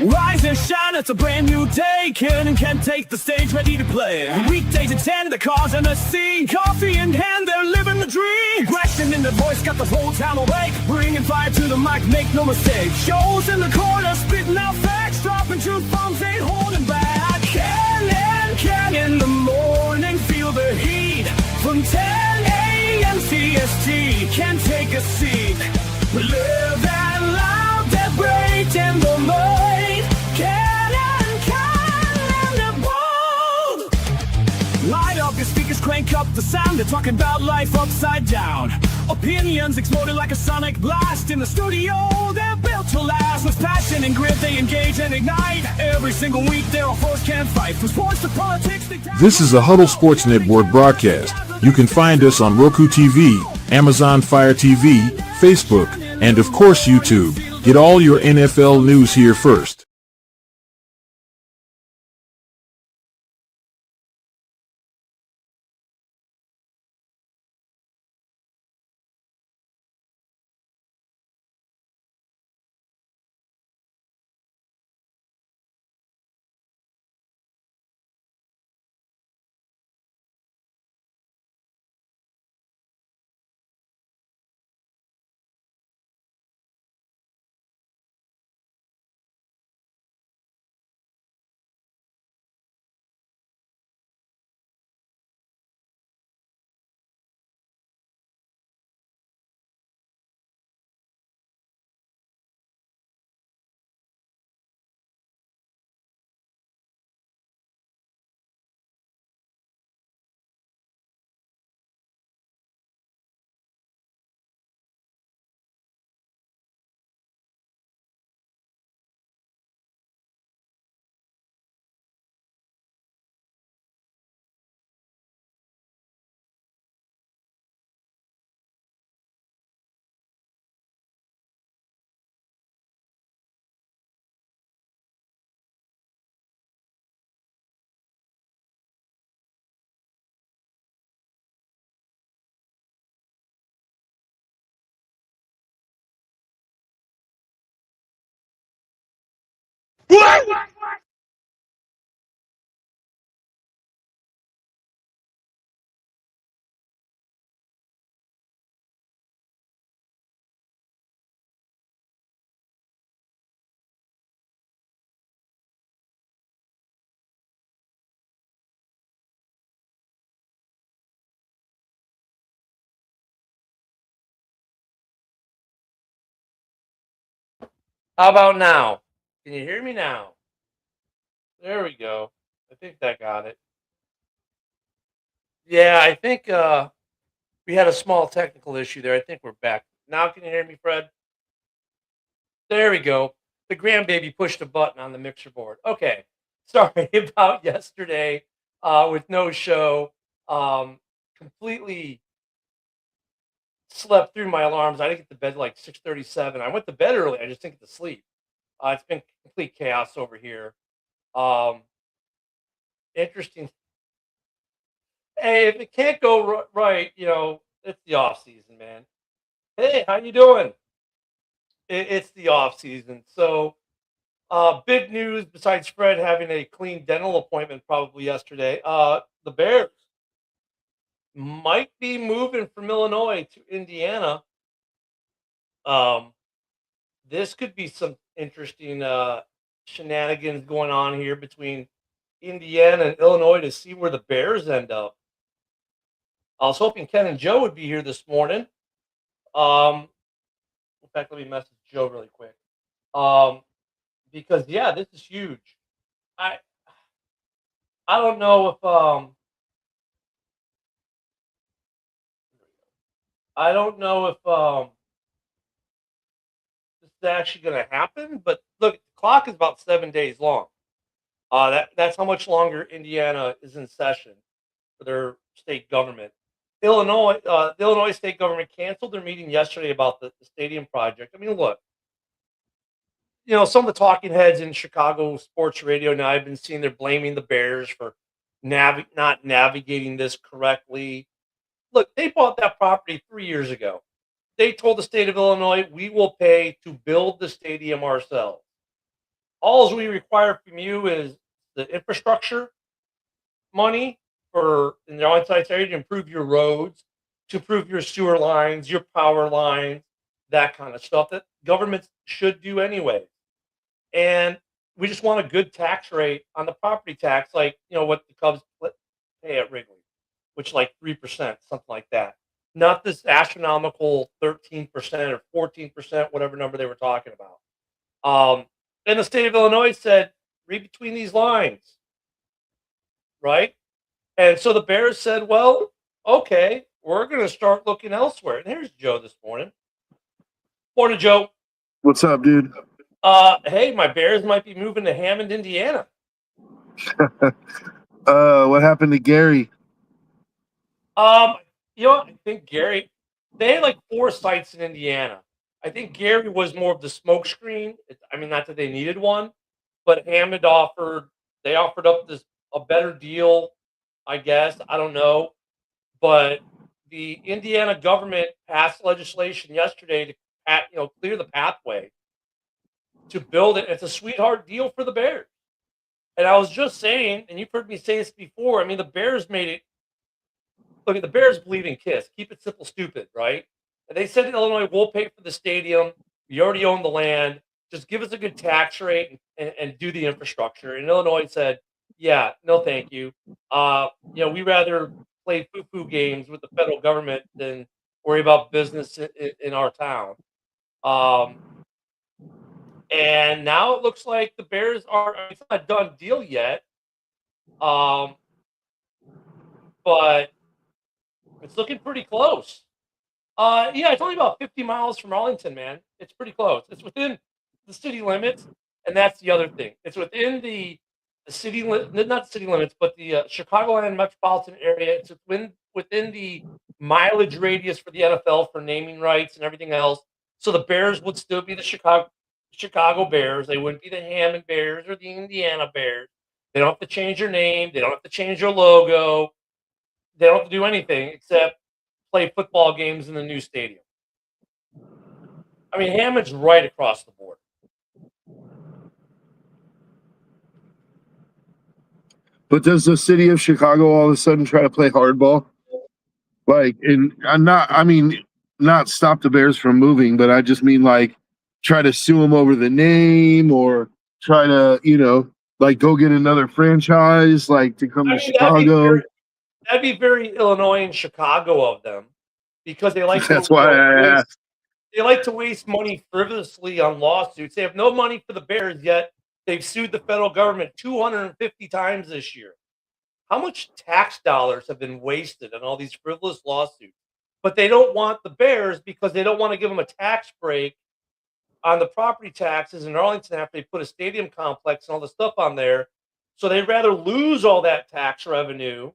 Rise and shine, it's a brand new day. Can and can take the stage, ready to play. Weekdays at 10, the cars on the scene. Coffee in hand, they're living the dream. Question in the voice, got the whole town awake. Bringing fire to the mic, make no mistake. Shows in the corner, spitting out facts. Dropping truth bombs, ain't holding back. Can and can in the morning, feel the heat. From 10 a.m. CST, can take a seat. Live that loud, that break in the mind. Light up your speakers, crank up the sound. They're talking about life upside down. Opinions exploded like a sonic blast. In the studio, they're built to last. With passion and grit, they engage and ignite. Every single week, they're a force can't fight. From sports to politics. This is a Huddle Sports Network broadcast. You can find us on Roku TV, Amazon Fire TV, Facebook, and of course YouTube. Get all your NFL news here first. How about now? Can you hear me now? There we go. I think that got it. Yeah, I think we had a small technical issue there. I think we're back. Now can you hear me, Fred? There we go. The grandbaby pushed a button on the mixer board. Okay. Sorry about yesterday with no show. Completely slept through my alarms. I didn't get to bed like 6:37. I went to bed early. I just didn't get to sleep. It's been complete chaos over here. Um, Interesting. Hey, if it can't go right, it's the off season, man. Hey, how you doing? It's the off season. So, big news besides Fred having a clean dental appointment probably yesterday. The Bears might be moving from Illinois to Indiana. Um, this could be some interesting shenanigans going on here between Indiana and Illinois to see where the Bears end up. I was hoping Ken and Joe would be here this morning. In fact, let me message Joe really quick. Because yeah, this is huge. I I don't know if I don't know if this is actually going to happen. But look, the clock is about 7 days long. That's how much longer Indiana is in session for their state government. The Illinois state government canceled their meeting yesterday about the stadium project. I mean, look, some of the talking heads in Chicago sports radio now I've been seeing they're blaming the Bears for not navigating this correctly. Look, they bought that property 3 years ago. They told the state of Illinois, we will pay to build the stadium ourselves. all we require from you is the infrastructure money for in the Arlington Heights area to improve your roads, to improve your sewer lines, your power lines, that kind of stuff that governments should do anyway. And we just want a good tax rate on the property tax, like what the Cubs pay at Wrigley, which like 3%, something like that. Not this astronomical 13% or 14%, whatever number they were talking about. And the state of Illinois said, read between these lines, right? And so the Bears said, well, okay, we're going to start looking elsewhere. And here's Joe this morning. Morning, Joe. What's up, dude? Hey, my Bears might be moving to Hammond, Indiana. What happened to Gary? I think Gary, they had like 4 sites in Indiana. I think Gary was more of the smokescreen. I mean, not that they needed one, but Hammond offered up a better deal, I guess. I don't know. But the Indiana government passed legislation yesterday to clear the pathway to build it. It's a sweetheart deal for the Bears. And I was just saying, and you've heard me say this before, I mean, the Bears made it. Look, the Bears believe in KISS. Keep it simple, stupid, right? And they said to Illinois, we'll pay for the stadium. We already own the land. Just give us a good tax rate and do the infrastructure. And Illinois said, yeah, no, thank you. We rather play foo-foo games with the federal government than worry about business in our town. And now it looks like the Bears it's not a done deal yet. But it's looking pretty close. It's only about 50 miles from Arlington, man. It's pretty close. It's within the city limits, and that's the other thing. It's within the city, not the city limits, but the Chicagoland metropolitan area. It's within the mileage radius for the NFL for naming rights and everything else. So the Bears would still be the Chicago Bears. They wouldn't be the Hammond Bears or the Indiana Bears. They don't have to change their name. They don't have to change their logo. They don't have to do anything except play football games in the new stadium. I mean, Hammond's right across the board. But does the city of Chicago all of a sudden try to play hardball? Not stop the Bears from moving, but I just mean try to sue them over the name or try to, go get another franchise, to come to Chicago. That'd be very Illinois and Chicago of them, because they like. That's why I asked. They like to waste money frivolously on lawsuits. They have no money for the Bears, yet they've sued the federal government 250 times this year. How much tax dollars have been wasted on all these frivolous lawsuits? But they don't want the Bears because they don't want to give them a tax break on the property taxes in Arlington after they put a stadium complex and all the stuff on there. So they'd rather lose all that tax revenue,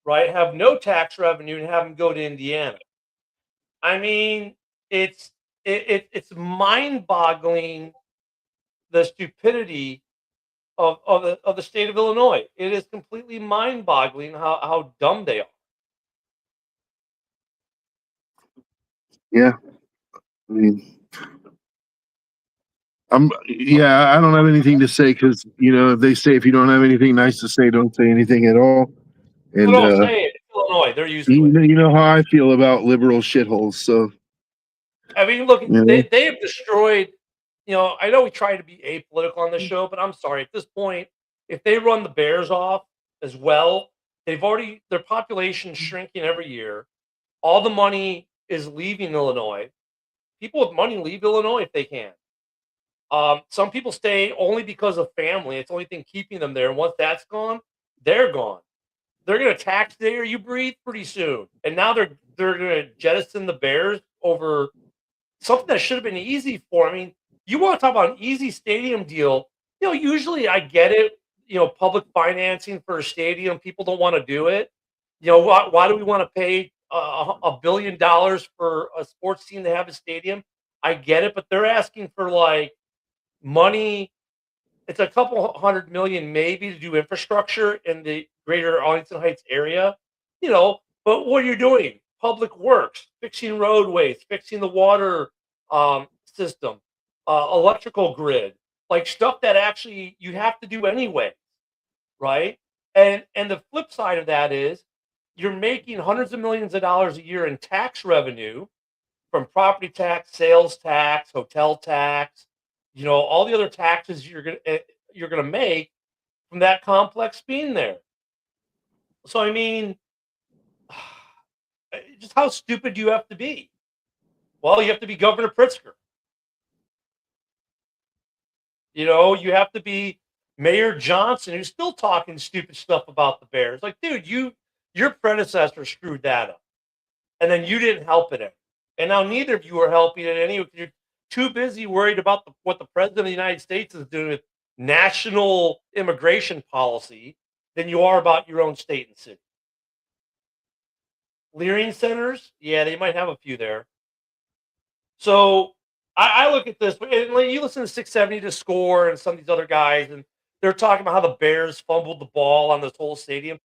right? Have no tax revenue and have them go to Indiana. I mean, it's mind-boggling, the stupidity of the state of Illinois. It is completely mind-boggling how dumb they are. Yeah, I mean, I don't have anything to say because they say if you don't have anything nice to say, don't say anything at all. And don't say it. It's Illinois, they're used to it. You know how I feel about liberal shitholes. So I mean, look, they have destroyed. I know we try to be apolitical on this show, but I'm sorry. At this point, if they run the Bears off as well, their population shrinking every year. All the money is leaving Illinois. People with money leave Illinois if they can. Some people stay only because of family. It's the only thing keeping them there. And once that's gone, they're gone. They're going to tax the air you breathe pretty soon. And now they're going to jettison the Bears over something that should have been easy for. I mean, you want to talk about an easy stadium deal. Usually I get it. Public financing for a stadium, people don't want to do it. Why do we want to pay $1 billion for a sports team to have a stadium? I get it, but they're asking for money. It's a couple $100 million maybe to do infrastructure in the greater Arlington Heights area, but what are you doing? Public works, fixing roadways, fixing the water system, electrical grid. like stuff that actually you have to do anyway, right? And the flip side of that is you're making hundreds of millions of dollars a year in tax revenue from property tax, sales tax, hotel tax, all the other taxes you're gonna make from that complex being there. So I mean, just how stupid do you have to be? Well, you have to be Governor Pritzker. You have to be Mayor Johnson, who's still talking stupid stuff about the Bears. Like, dude, your predecessor screwed that up, and then you didn't help it any. And now neither of you are helping it anyway. You're too busy worried about what the president of the United States is doing with national immigration policy than you are about your own state and city. Leering centers, yeah, they might have a few there. So I look at this, and you listen to 670 to Score and some of these other guys, and they're talking about how the Bears fumbled the ball on this whole stadium.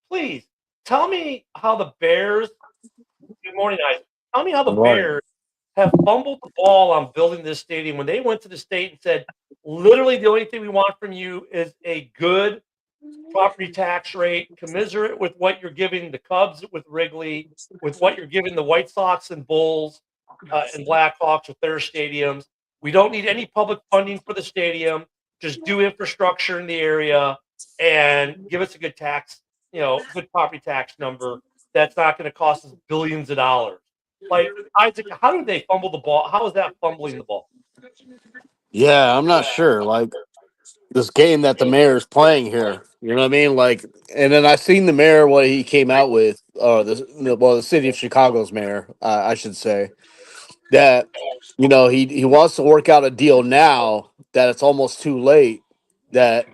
Please tell me how the Bears. Good morning, Isaac. Tell me how the Bears have fumbled the ball on building this stadium when they went to the state and said, literally, the only thing we want from you is a good property tax rate, commiserate with what you're giving the Cubs with Wrigley, with what you're giving the White Sox and Bulls and Blackhawks with their stadiums. We don't need any public funding for the stadium. Just do infrastructure in the area and give us a good tax, good property tax number that's not going to cost us billions of dollars. Like, Isaac, how did they fumble the ball? How is that fumbling the ball? Yeah, I'm not sure. Like this game that the mayor is playing here, you know what I mean? Like, and then I seen the mayor what he came out with, the city of Chicago's mayor, I should say, that he wants to work out a deal now that it's almost too late. That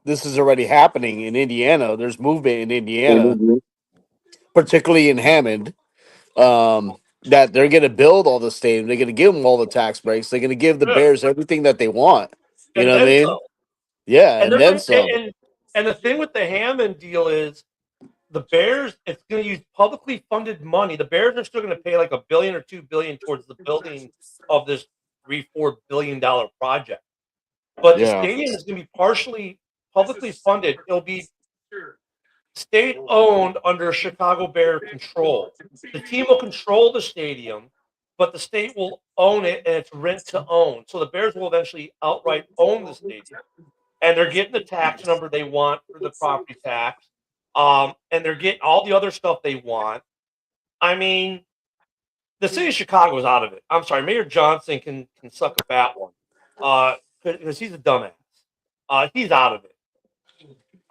this is already happening in Indiana. There's movement in Indiana, particularly in Hammond. That they're going to build all the stadium. They're going to give them all the tax breaks. They're going to give the Bears everything that they want. You And know what I then mean? some. Yeah, And and then some. and the thing with the Hammond deal is the Bears, it's going to use publicly funded money. The Bears are still going to pay like $1 billion or $2 billion towards the building of this $3-4 billion project. But the stadium is going to be partially publicly funded. It'll be state owned under Chicago Bear control. The team will control the stadium, but the state will own it, and it's rent to own. So the Bears will eventually outright own the stadium, and they're getting the tax number they want for the property tax, and they're getting all the other stuff they want. I mean, the city of Chicago is out of it. I'm sorry, Mayor Johnson can suck a fat one because he's a dumbass. He's out of it.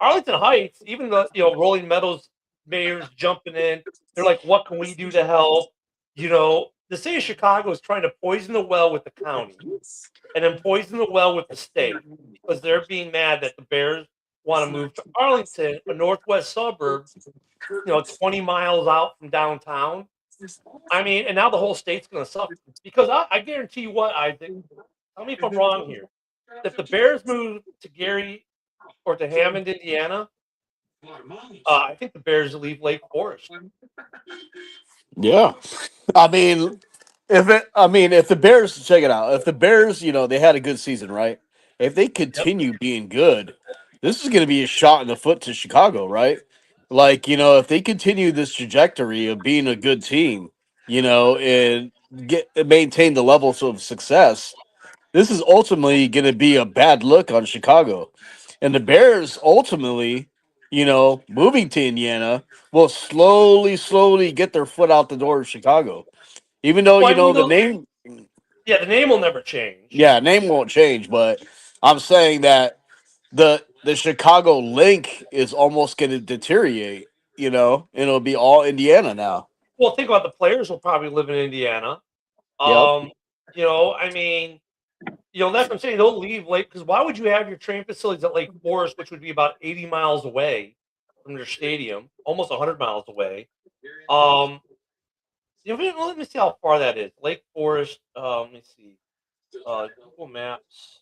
Arlington Heights, even the Rolling Meadows mayor's jumping in. They're like, what can we do to help? The city of Chicago is trying to poison the well with the county and then poison the well with the state because they're being mad that the Bears want to move to Arlington, a northwest suburb, 20 miles out from downtown. I mean, and now the whole state's going to suffer because I guarantee you what, I think, tell me if I'm wrong here. If the Bears move to Gary or to Hammond, Indiana, I think the Bears will leave Lake Forest. Yeah, I mean, if the Bears, check it out. If the Bears, they had a good season, right? If they continue being good, this is going to be a shot in the foot to Chicago, right? Like, if they continue this trajectory of being a good team, and maintain the levels of success, this is ultimately going to be a bad look on Chicago. And the Bears ultimately, moving to Indiana will slowly get their foot out the door of Chicago. Even though, the name. Yeah, the name will never change. Yeah, name won't change, but I'm saying that the Chicago link is almost going to deteriorate, and it'll be all Indiana now. Well, think about the players will probably live in Indiana. Yep. I mean, that's what I'm saying. They'll leave Lake because why would you have your train facilities at Lake Forest, which would be about 80 miles away from their stadium, almost 100 miles away? Let me see how far that is. Lake Forest. Let me see. Google Maps.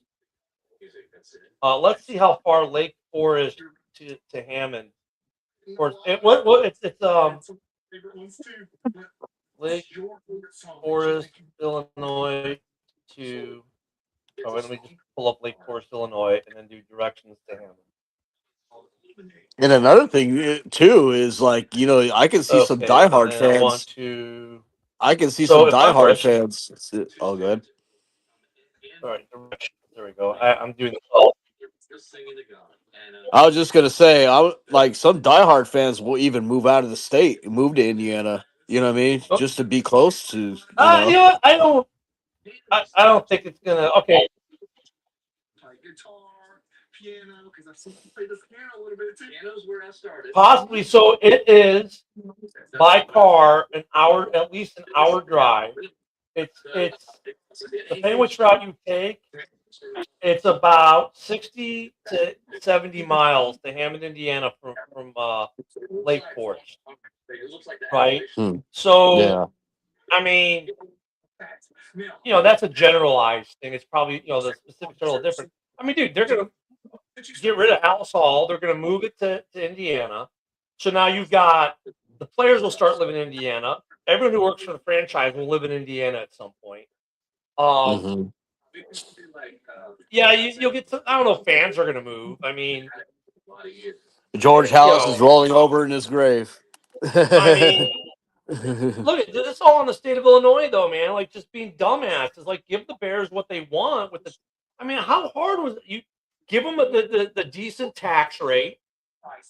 Let's see how far Lake Forest to Hammond. Or it's Lake Forest, Illinois to Oh, let me just pull up Lake Forest, Illinois, and then do directions to Hammond. And another thing too is like I can see some Okay, and diehard then I want fans. to. I can see So some if I'm diehard rich, fans. Oh, good. all right, directions. There we go. I'm doing the. Oh, I was just gonna say, like some diehard fans will even move out of the state and move to Indiana. You know what I mean? oh. Just to be close to. You know what? I don't think it's gonna. Okay, possibly. So it is by car an hour, at least an hour drive. It's depending which route you take. It's about 60 to 70 miles to Hammond, Indiana from Lake Forest, right? Hmm. So Yeah. I mean, that's a generalized thing. It's probably the specifics are a little different. I mean, dude, they're gonna get rid of House Hall. They're gonna move it to Indiana. So now you've got the players will start living in Indiana. Everyone who works for the franchise will live in Indiana at some point. hmm Yeah, you'll get. I don't know if fans are gonna move. I mean, George Hallis is rolling over in his grave. I mean, look, it's all in the state of Illinois, though, man. Like, just being dumbasses. Like, give the Bears what they want with the. I mean, how hard was it? You give them the decent tax rate,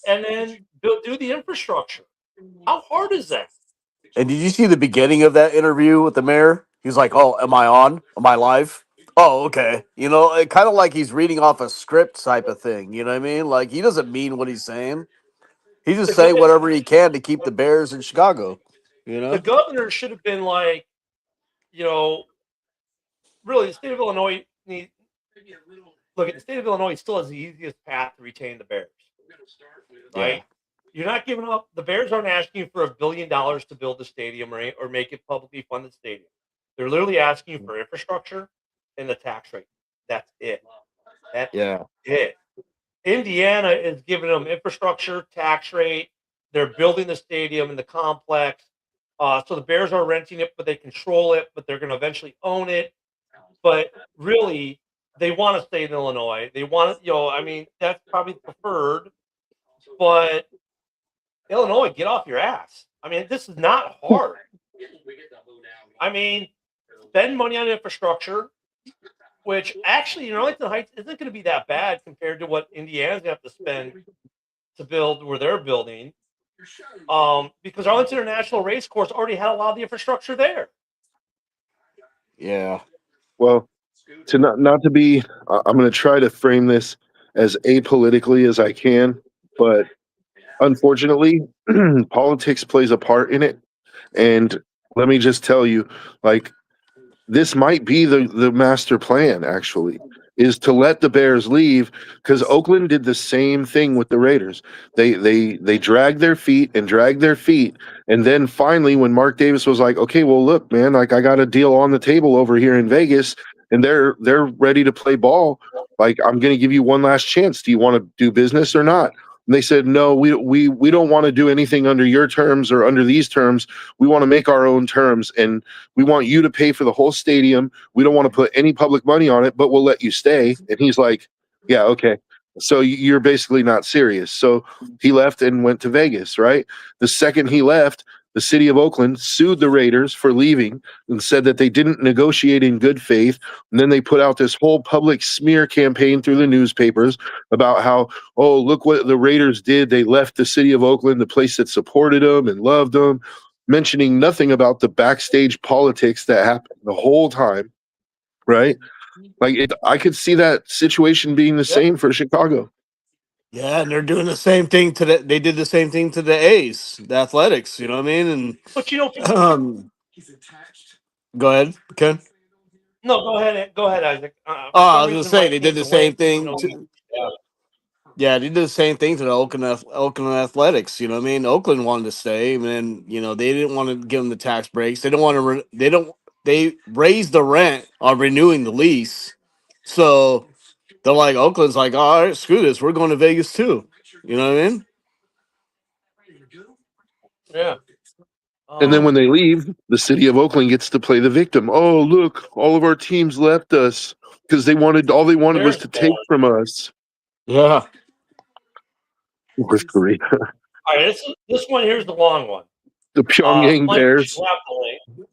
and then do the infrastructure. How hard is that? And did you see the beginning of that interview with the mayor? He's like, "Oh, am I on? Am I live? Oh, okay." Kind of like he's reading off a script type of thing. You know what I mean? Like he doesn't mean what he's saying. He's just saying whatever he can to keep the Bears in Chicago. The governor should have been like, really, the state of Illinois needs. Look, the state of Illinois still has the easiest path to retain the Bears, right? Yeah. You're not giving up. The Bears aren't asking you for $1 billion to build the stadium or make it publicly funded stadium. They're literally asking you for infrastructure and the tax rate. That's it. That's it. Indiana is giving them infrastructure, tax rate. They're building the stadium and the complex. So the Bears are renting it, but they control it, but they're going to eventually own it. But really, they want to stay in Illinois. They want to, I mean, that's probably preferred. But Illinois, get off your ass. I mean, this is not hard. I mean, spend money on infrastructure, which actually, Arlington Heights isn't going to be that bad compared to what Indiana's going to have to spend to build where they're building. Because Arlington International Racecourse already had a lot of the infrastructure there. Yeah. Well, to not to be, I'm going to try to frame this as apolitically as I can, but unfortunately, politics plays a part in it. And let me just tell you, like, this might be the master plan, actually, is to let the Bears leave, because Oakland did the same thing with the Raiders. They dragged their feet, and then finally, when Mark Davis was like, okay, well, look, man, like I got a deal on the table over here in Vegas, and they're ready to play ball. Like, I'm going to give you one last chance. Do you want to do business or not? And they said, no, we don't want to do anything under your terms or under these terms. We want to make our own terms, and we want you to pay for the whole stadium. We don't want to put any public money on it, but we'll let you stay. And he's like, yeah, okay. So you're basically not serious. So he left and went to Vegas, right? The second he left, the city of Oakland sued the Raiders for leaving and said that they didn't negotiate in good faith. And then they put out this whole public smear campaign through the newspapers about how, oh, look what the Raiders did. They left the city of Oakland, the place that supported them and loved them, mentioning nothing about the backstage politics that happened the whole time, right? Like, I could see that situation being the same for Chicago. Yeah, and they're doing the same thing to they did the same thing to the A's, the Athletics, you know what I mean? And But go ahead, Ken. No, go ahead, Isaac. I was gonna say they did the same thing. Yeah, they did the same thing to the Oakland Athletics. You know what I mean? Oakland wanted to stay, and then they didn't want to give them the tax breaks. They don't want to. They raised the rent on renewing the lease, so they're like, Oakland's like, all right, screw this, we're going to Vegas too. You know what I mean? Yeah. And then when they leave, the city of Oakland gets to play the victim. Oh, look, all of our teams left us. because they wanted was to take Boring. from us Yeah. North Korea, All right, this one here's the long one. the Pyongyang Mike, Bears. you have the link.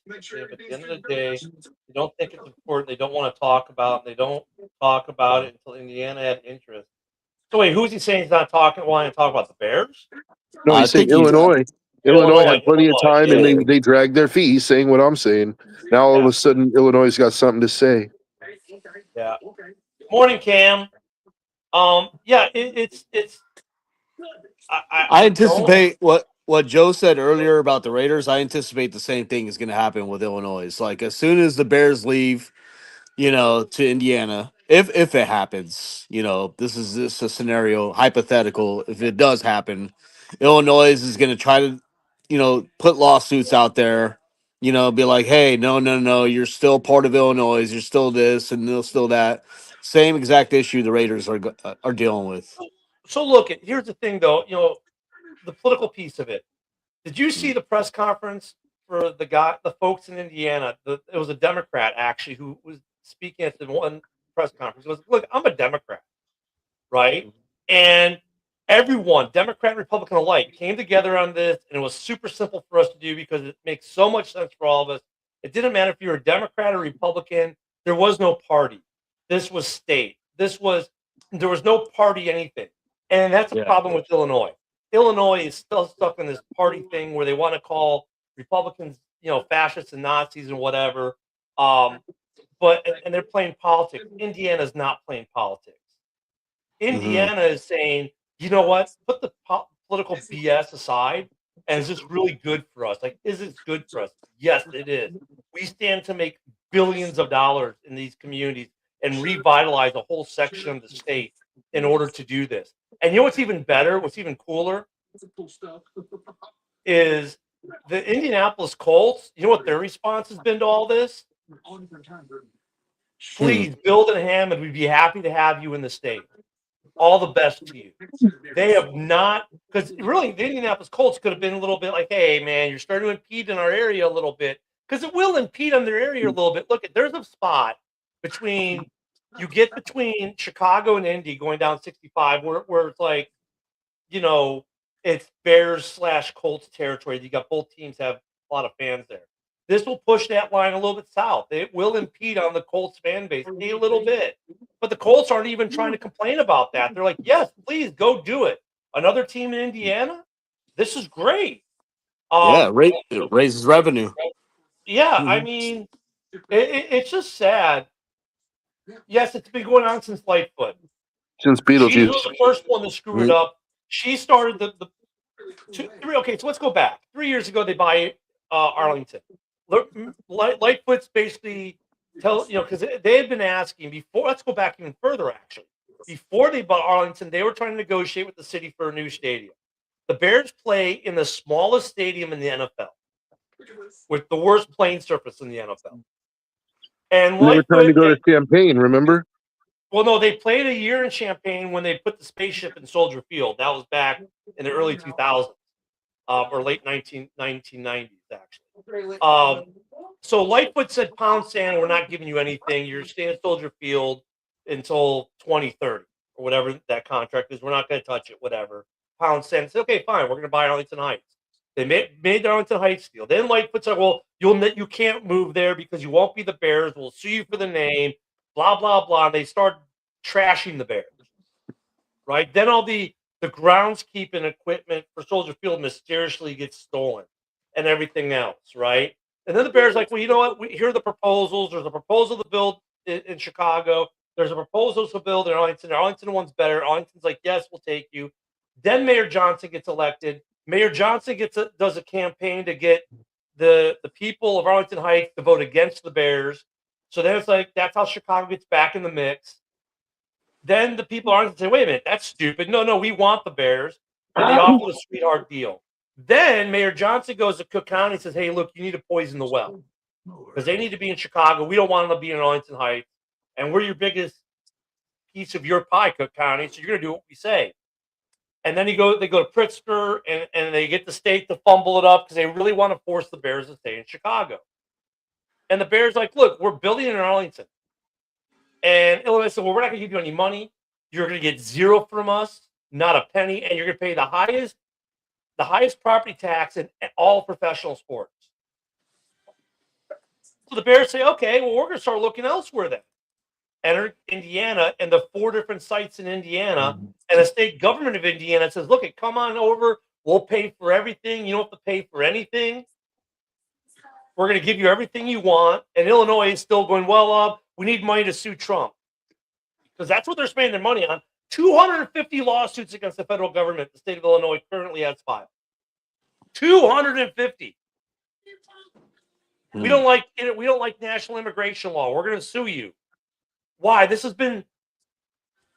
But at the end of the day, they don't think it's important. They don't want to talk about it. They don't talk about it until Indiana had interest. So wait, who's he saying he's not wanting to talk about? The Bears? No, I he's saying think he's Illinois. Illinois had plenty of Illinois, time, yeah. and they dragged their feet. He's saying what I'm saying. Now all of Yeah. a sudden, Illinois has got something to say. Yeah. Morning, Cam. Yeah, it's. I anticipate what Joe said earlier about the Raiders. I anticipate the same thing is going to happen with Illinois. It's like as soon as the Bears leave, to Indiana, if it happens, this is just a scenario hypothetical. If it does happen, Illinois is going to try to, put lawsuits out there. Be like, hey, no, you're still part of Illinois. You're still this and they're still that. Same exact issue the Raiders are dealing with. So look, here's the thing, though. The political piece of it. Did you see the press conference for the folks in Indiana? It was a Democrat actually who was speaking at the one press conference. He goes, "Look, I'm a Democrat, right?" And everyone, Democrat and Republican alike, came together on this, and it was super simple for us to do because it makes so much sense for all of us. It didn't matter if you were a Democrat or Republican. There was no party. This was state. There was no party anything. And that's a problem with Illinois. Illinois is still stuck in this party thing where they want to call Republicans, fascists and Nazis and whatever. But they're playing politics. Indiana's not playing politics. Indiana is saying, you know what? Put the political BS aside, and is this really good for us? Like, is it good for us? Yes, it is. We stand to make billions of dollars in these communities and revitalize a whole section of the state in order to do this. And you know what's even better? What's even cooler is the Indianapolis Colts. You know what their response has been to all this? Please, Bill and Hammond, we'd be happy to have you in the state. All the best to you. They have not, because really the Indianapolis Colts could have been a little bit like, hey, man, you're starting to impede in our area a little bit, because it will impede on their area a little bit. Look, there's a spot between Chicago and Indy going down 65 where it's like, it's Bears/Colts territory. You got both teams have a lot of fans there. This will push that line a little bit south. It will impede on the Colts fan base a little bit. But the Colts aren't even trying to complain about that. They're like, yes, please go do it. Another team in Indiana? This is great. It raises revenue. Yeah, I mean, it's just sad. Yes, it's been going on since Lightfoot. Since She Beetlejuice. was the first one to screw it up. She started okay, so let's go back. 3 years ago, they buy Arlington. Lightfoot's basically because they had been asking before. Let's go back even further, actually. Before they bought Arlington, they were trying to negotiate with the city for a new stadium. The Bears play in the smallest stadium in the NFL with the worst playing surface in the NFL. And they were trying to go to Champaign, remember? Well, no, they played a year in Champaign when they put the spaceship in Soldier Field. That was back in the early 2000s or late 1990s, actually. So Lightfoot said, Pound Sand, we're not giving you anything. You're staying at Soldier Field until 2030 or whatever that contract is. We're not going to touch it, whatever. Pound Sand said, okay, fine, we're going to buy Arlington Heights. They made the Arlington Heights deal. Then Lightfoot said, well, you can't move there because you won't be the Bears. We'll sue you for the name, blah, blah, blah. And they start trashing the Bears, right? Then all the groundskeeping equipment for Soldier Field mysteriously gets stolen and everything else, right? And then the Bears like, well, you know what? Here are the proposals. There's a proposal to build in Chicago. There's a proposal to build in Arlington. Arlington one's better. Arlington's like, yes, we'll take you. Then Mayor Johnson gets elected. Mayor Johnson does a campaign to get the people of Arlington Heights to vote against the Bears. So then it's like, that's how Chicago gets back in the mix. Then the people of Arlington say, wait a minute, that's stupid. No, we want the Bears. And they offer the sweetheart deal. Then Mayor Johnson goes to Cook County and says, hey, look, you need to poison the well because they need to be in Chicago. We don't want them to be in Arlington Heights. And we're your biggest piece of your pie, Cook County. So you're going to do what we say. And then they go to Pritzker and they get the state to fumble it up because they really want to force the Bears to stay in Chicago. And the Bears like, look, we're building in Arlington. And Illinois said, well, we're not going to give you any money. You're going to get zero from us, not a penny, and you're going to pay the highest property tax in all professional sports. So the Bears say, okay, well, we're going to start looking elsewhere then. Enter Indiana and the 4 different sites in Indiana, and the state government of Indiana says, look, come on over. We'll pay for everything. You don't have to pay for anything. We're going to give you everything you want. And Illinois is still going, well, we need money to sue Trump. Because that's what they're spending their money on. 250 lawsuits against the federal government. The state of Illinois currently has filed. 250. We don't like it. We don't like national immigration law. We're going to sue you. Why? This has been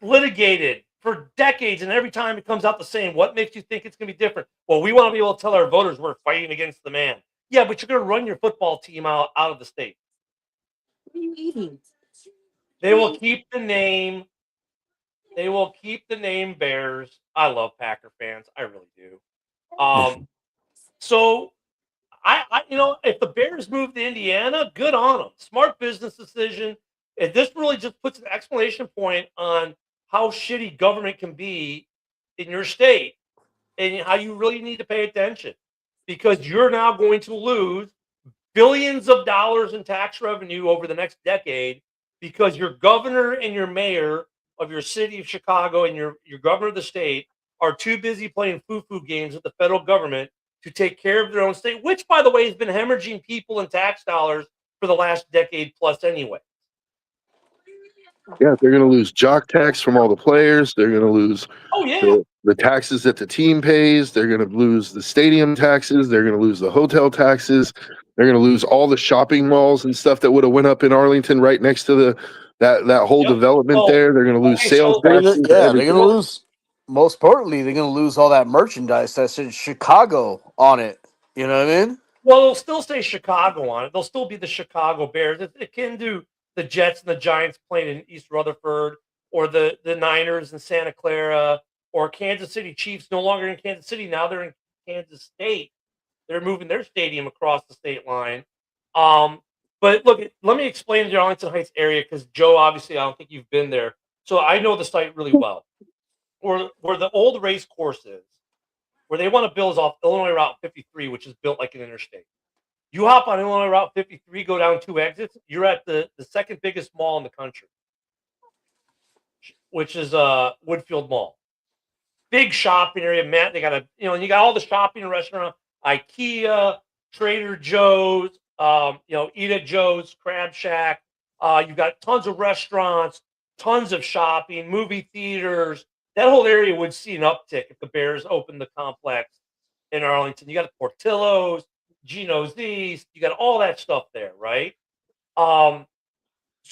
litigated for decades, and every time it comes out the same. What makes you think it's going to be different? Well, we want to be able to tell our voters we're fighting against the man. Yeah, but you're going to run your football team out of the state. What are you eating? They will keep the name. They will keep the name Bears. I love Packer fans. I really do. So I if the Bears move to Indiana, good on them. Smart business decision. And this really just puts an exclamation point on how shitty government can be in your state and how you really need to pay attention, because you're now going to lose billions of dollars in tax revenue over the next decade because your governor and your mayor of your city of Chicago and your governor of the state are too busy playing foo-foo games with the federal government to take care of their own state, which, by the way, has been hemorrhaging people and tax dollars for the last decade plus anyway. Yeah, they're going to lose jock tax from all the players. They're going to lose the taxes that the team pays. They're going to lose the stadium taxes. They're going to lose the hotel taxes. They're going to lose all the shopping malls and stuff that would have went up in Arlington right next to that whole development there. They're going to lose sales taxes. They're going to lose. Most importantly, they're going to lose all that merchandise that says Chicago on it. You know what I mean? Well, they'll still say Chicago on it. They'll still be the Chicago Bears. It can do the Jets and the Giants playing in East Rutherford, or the Niners in Santa Clara, or Kansas City Chiefs no longer in Kansas City. Now they're in Kansas State. They're moving their stadium across the state line. But look, let me explain the Arlington Heights area, because Joe, obviously, I don't think you've been there. So I know the site really well. Where the old race course is, where they want to build is off Illinois Route 53, which is built like an interstate. You hop on Illinois Route 53, go down 2 exits, you're at the second biggest mall in the country, which is Woodfield Mall. Big shopping area, Matt. They got and you got all the shopping and restaurant, IKEA, Trader Joe's, Eat at Joe's, Crab Shack. You've got tons of restaurants, tons of shopping, movie theaters. That whole area would see an uptick if the Bears opened the complex in Arlington. You got Portillo's, Gino's East, you got all that stuff there, right? So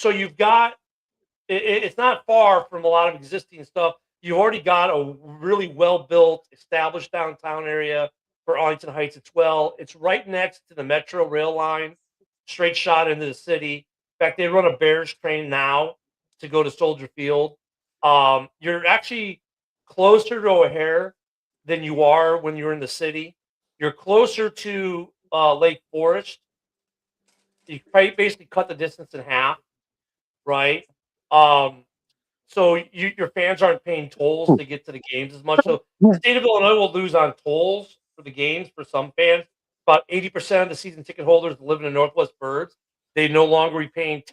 you've got it's not far from a lot of existing stuff. You've already got a really well-built, established downtown area for Arlington Heights. It's right next to the Metro rail line, straight shot into the city. In fact, they run a Bears train now to go to Soldier Field. You're actually closer to O'Hare than you are when you're in the city. You're closer to Lake Forest. You basically cut the distance in half, right? So your fans aren't paying tolls to get to the games as much. So the state of Illinois will lose on tolls for the games for some fans. About 80% of the season ticket holders that live in the Northwest Burbs, they no longer be paying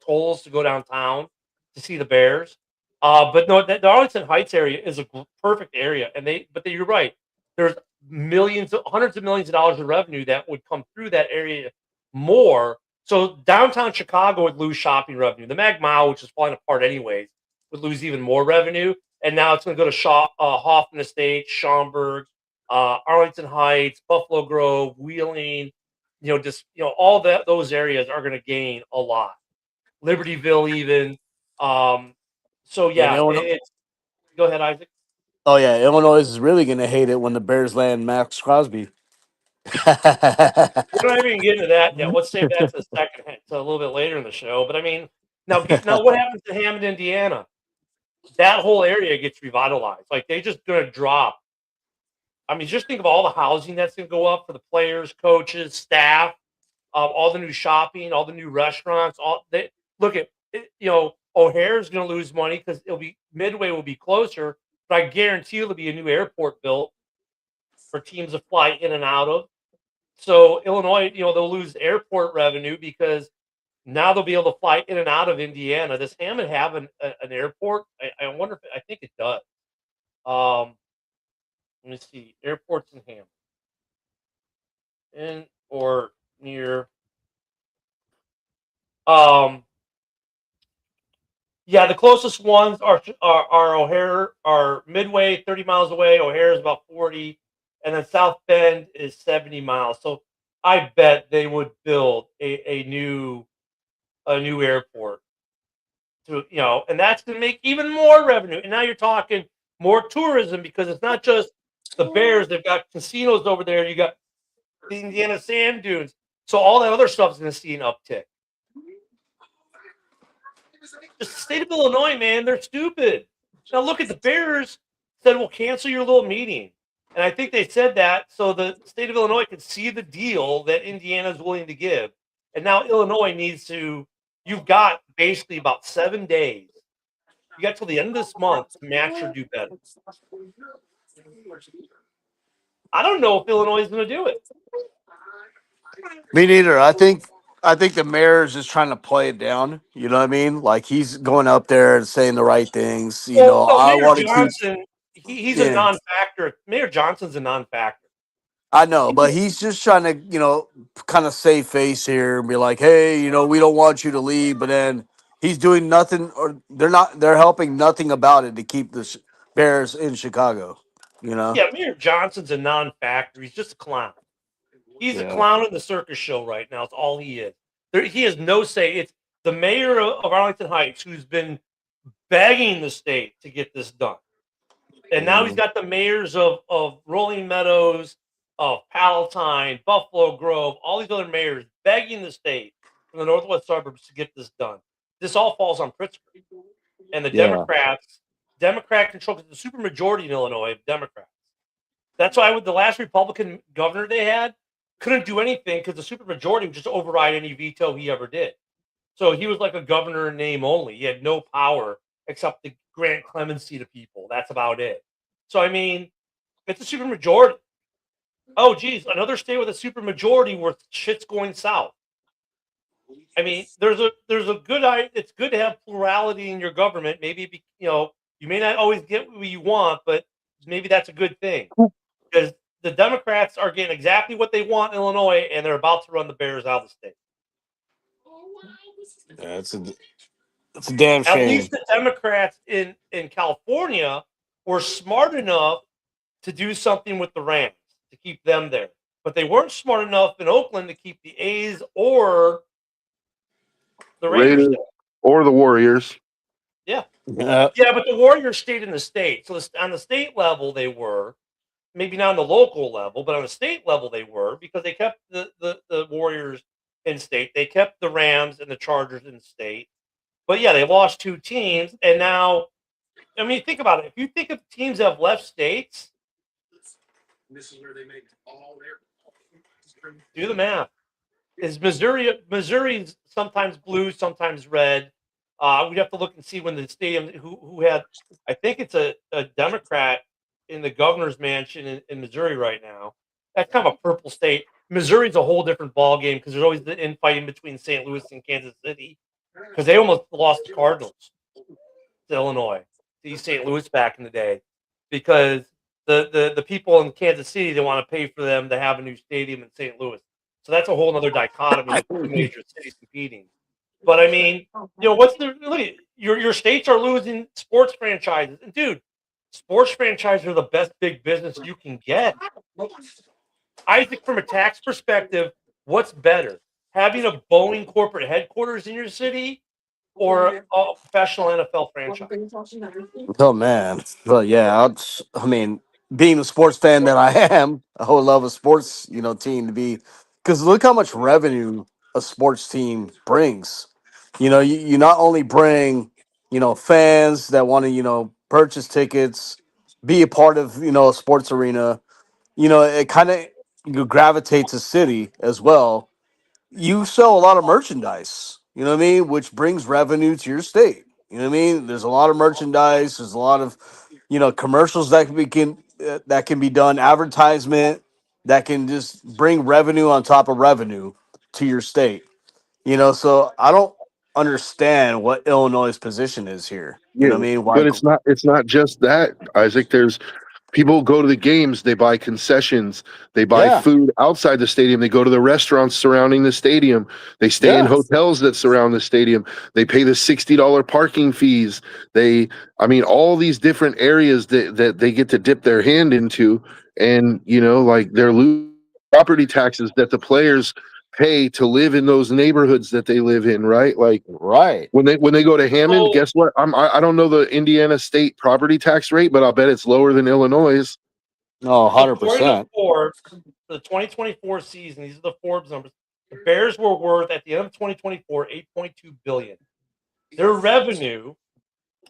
tolls to go downtown to see the Bears. But no, the Arlington Heights area is a perfect area, but you're right. There's hundreds of millions of dollars of revenue that would come through that area more. So downtown Chicago would lose shopping revenue. The Mag Mile, which is falling apart anyways, would lose even more revenue. And now it's going to go to Hoffman Estates, Schaumburg, Arlington Heights, Buffalo Grove, Wheeling. All those areas are going to gain a lot. Libertyville even. So yeah, go ahead, Isaac. Oh yeah, Illinois is really gonna hate it when the Bears land Max Crosby. We're not even getting to that yet. Let's save that to a little bit later in the show. But I mean, now what happens to Hammond, Indiana? That whole area gets revitalized. Like, they just gonna drop. I mean, just think of all the housing that's gonna go up for the players, coaches, staff. all the new shopping, all the new restaurants. All they look at O'Hare's going to lose money because Midway will be closer, but I guarantee there'll be a new airport built for teams to fly in and out of. So Illinois, they'll lose airport revenue because now they'll be able to fly in and out of Indiana. Does Hammond have an airport? I wonder if I think it does. Let me see. Airports in Hammond. In or near. Yeah, the closest ones are O'Hare, are Midway, 30 miles away. O'Hare is about 40, and then South Bend is 70 miles. So I bet they would build a new airport and that's going to make even more revenue. And now you're talking more tourism because it's not just the Bears. They've got casinos over there. You got the Indiana Sand Dunes. So all that other stuff is going to see an uptick. The state of Illinois, man, they're stupid. Now look at the Bears said, we'll cancel your little meeting. And I think they said that so the state of Illinois could see the deal that Indiana is willing to give. And now Illinois needs to, you've got basically about 7 days. You got till the end of this month to match or do better. I don't know if Illinois is going to do it. Me neither. I think the mayor is just trying to play it down. You know what I mean? Like he's going up there and saying the right things. I want to keep. He's a non-factor. Mayor Johnson's a non-factor. I know, but he's just trying to, kind of save face here and be like, hey, we don't want you to leave. But then he's doing nothing, or they're helping nothing about it to keep the Bears in Chicago. Yeah, Mayor Johnson's a non-factor. He's just a clown. He's a clown in the circus show right now. It's all he is. He has no say. It's the mayor of Arlington Heights who's been begging the state to get this done. And now he's got the mayors of Rolling Meadows, of Palatine, Buffalo Grove, all these other mayors begging the state from the northwest suburbs to get this done. This all falls on Pritzker. And the Democrat control, the supermajority in Illinois of Democrats. That's why with the last Republican governor they had, couldn't do anything because the supermajority would just override any veto he ever did. So he was like a governor in name only. He had no power except to grant clemency to people. That's about it. So, I mean, it's a supermajority. Oh, geez, another state with a supermajority where shit's going south. I mean, there's a good, it's good to have plurality in your government. Maybe, you may not always get what you want, but maybe that's a good thing. Because the Democrats are getting exactly what they want in Illinois, and they're about to run the Bears out of the state. Yeah, it's a damn shame. At least the Democrats in California were smart enough to do something with the Rams to keep them there. But they weren't smart enough in Oakland to keep the A's or the Raiders or the Warriors. Yeah. Yeah, but the Warriors stayed in the state. So on the state level, they were. Maybe not on the local level, but on the state level, they were because they kept the Warriors in state. They kept the Rams and the Chargers in state. But yeah, they lost 2 teams. And now, I mean, think about it. If you think of teams that have left states, this is where they make all their. Do the math. Is Missouri's sometimes blue, sometimes red. We'd have to look and see when the stadium who had, I think it's a Democrat in the governor's mansion in Missouri right now. That's kind of a purple state. Missouri's a whole different ball game because there's always the infighting between St. Louis and Kansas City because they almost lost the Cardinals to Illinois, to East St. Louis back in the day because the people in Kansas City, they want to pay for them to have a new stadium in St. Louis. So that's a whole other dichotomy of two major cities competing. But I mean, look at your states are losing sports franchises. And dude, sports franchises are the best big business you can get. I think from a tax perspective, what's better? Having a Boeing corporate headquarters in your city or a professional NFL franchise? Oh, man. Well, yeah, I mean, being a sports fan that I am, I would love a sports, team to be – because look how much revenue a sports team brings. You not only bring, fans that want to, purchase tickets, be a part of, a sports arena. It kind of gravitates a city as well. you sell a lot of merchandise, you know what I mean, which brings revenue to your state. You know what I mean? There's a lot of merchandise, there's a lot of, commercials that can be done, advertisement that can just bring revenue on top of revenue to your state. So I don't understand what Illinois' position is here. You Yeah, know what I mean? Why? but it's not just that, Isaac. There's people go to the games, they buy concessions, they buy Yeah, food outside the stadium, they go to the restaurants surrounding the stadium, they stay in yeah, hotels that surround the stadium, they pay the $60 parking fees. I mean, all these different areas that they get to dip their hand into, and like they're losing property taxes that the players pay to live in those neighborhoods that they live in, right? Like right. when they go to Hammond, So guess what? I don't know the Indiana state property tax rate, but I'll bet it's lower than Illinois. No, according to 100%. Forbes, for the 2024 season, these are the Forbes numbers. The Bears were worth at the end of 2024 $8.2 billion. Their revenue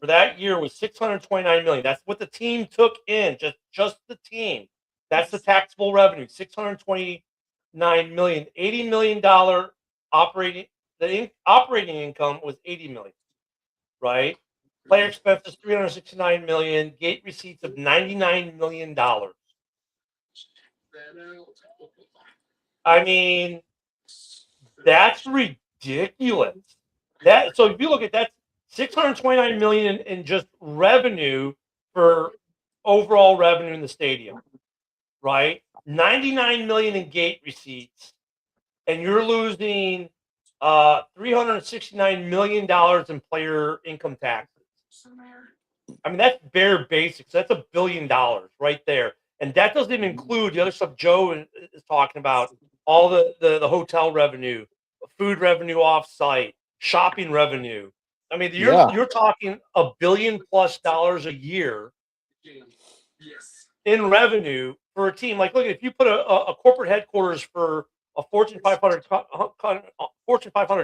for that year was $629 million. That's what the team took in, just the team. That's the taxable revenue, $629 million. $80 million operating. Operating income was $80 million, right? Player expenses $369 million. Gate receipts of $99 million. I mean, that's ridiculous. So if you look at that, 629 million in just revenue for overall revenue in the stadium, right? 99 million in gate receipts, and you're losing $369 million in player income taxes. I mean, that's bare basics. That's $1 billion right there. And that doesn't even include the other stuff Joe is talking about, all the hotel revenue, food revenue off site, shopping revenue. I mean, Yeah. you're talking $1 billion+ a year in revenue for a team. Like, look, if you put a corporate headquarters for a Fortune 500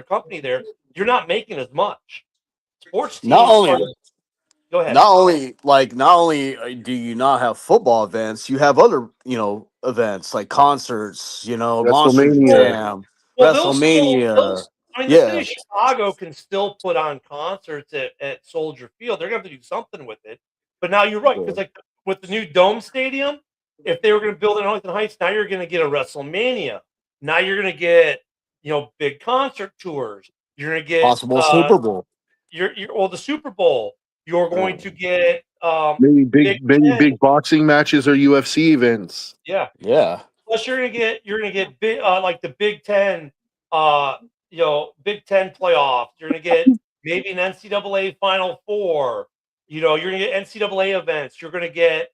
company there, you're not making as much. Sports Not teams are. only Go ahead. not only do you not have football events, you have other, events like concerts, Monster WrestleMania. Jam, Well, WrestleMania. I mean, the city Yeah. of Chicago can still put on concerts at Soldier Field. They're going to have to do something with it. But now you're right, because like with the new Dome Stadium, if they were going to build it in Arlington Heights, now you're going to get a WrestleMania. Now you're going to get big concert tours. You're going to get Possible Super Bowl. the Super Bowl. You're going to get Maybe Big maybe Ten. big boxing matches or UFC events. Yeah. Yeah. Plus, you're gonna get big like the Big Ten, Big Ten playoffs. You're gonna get maybe an NCAA Final Four. You're gonna get NCAA events. You're gonna get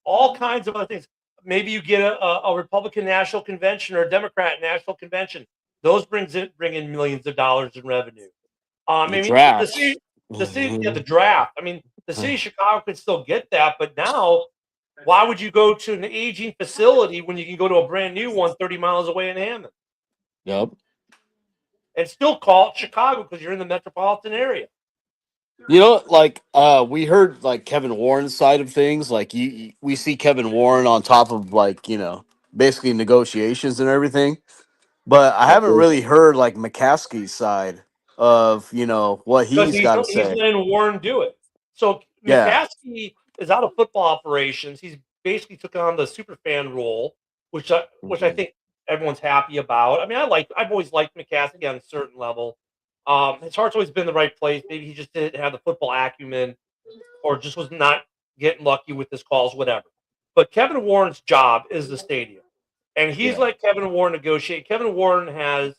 all kinds of other things. Maybe you get a Republican National Convention or a Democrat National Convention. Those bring in millions of dollars in revenue. I The mean, draft. the draft. I mean, the city of Chicago could still get that, but now, why would you go to an aging facility when you can go to a brand new one 30 miles away in Hammond Yep. and still call it Chicago because you're in the metropolitan area? We heard like Kevin Warren's side of things. Like we see Kevin Warren on top of basically negotiations and everything. But I haven't really heard like McCaskey's side of what Because he's got to he's say. letting Warren do it. So Yeah. McCaskey is out of football operations. He's basically took on the super fan role, which I think everyone's happy about. I mean, I've always liked McCaskey on a certain level. His heart's always been in the right place. Maybe he just didn't have the football acumen, or just was not getting lucky with his calls, whatever. But Kevin Warren's job is the stadium, and he's Yeah. let Kevin Warren negotiate. Kevin Warren has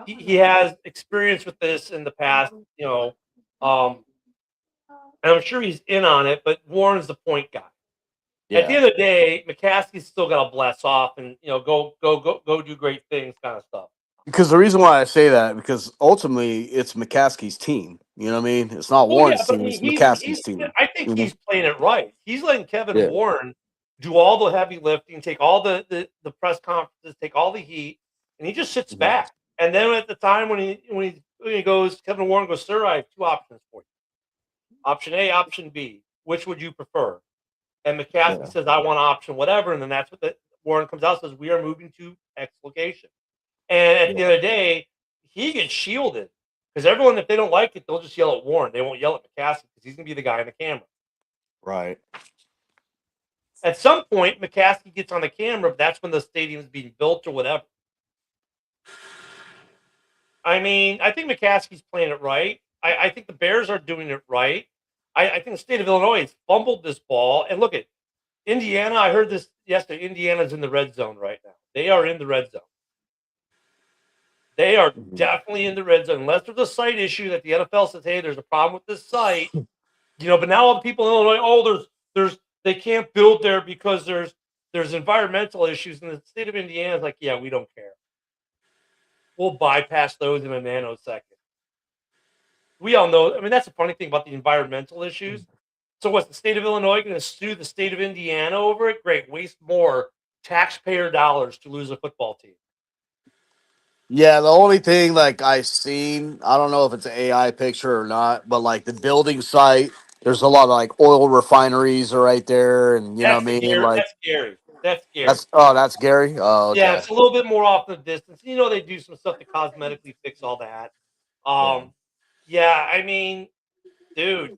he has experience with this in the past, and I'm sure he's in on it. But Warren's the point guy. At the Yeah. end of the day, McCaskey's still got to bless off and go do great things, kind of stuff. Because the reason why I say that, because ultimately it's McCaskey's team. You know what I mean? It's not Well, yeah, Warren's but I team, mean, it's McCaskey's team. I think You know? he's playing it right. He's letting Kevin Yeah. Warren do all the heavy lifting, take all the press conferences, take all the heat, and he just sits Mhm. back. And then at the time when he goes, Kevin Warren goes, "Sir, I have two options for you. Option A, option B. Which would you prefer?" And McCaskey Yeah. says, "I want option whatever." And then that's what Warren comes out and says, "We are moving to X location." And at the end of the day, he gets shielded because everyone, if they don't like it, they'll just yell at Warren. They won't yell at McCaskey because he's going to be the guy on the camera. Right. At some point, McCaskey gets on the camera, but that's when the stadium's being built or whatever. I mean, I think McCaskey's playing it right. I think the Bears are doing it right. I think the state of Illinois has fumbled this ball. And look at Indiana. I heard this yesterday. Indiana's in the red zone right now. They are in the red zone. They are definitely in the red zone. Unless there's a site issue that the NFL says, hey, there's a problem with this site. But now all the people in Illinois, they can't build there because there's environmental issues. And the state of Indiana is like, yeah, we don't care. We'll bypass those in a nanosecond. We all know. I mean, that's the funny thing about the environmental issues. So what's the state of Illinois going to sue the state of Indiana over it? Great. Waste more taxpayer dollars to lose a football team. Yeah, the only thing like I seen, I don't know if it's an AI picture or not, but like the building site, there's a lot of like oil refineries are right there, and you know what I mean. Like That's scary. That's scary. That's Gary. Oh, okay. Yeah, it's a little bit more off the distance. They do some stuff to cosmetically fix all that. Yeah, I mean, dude.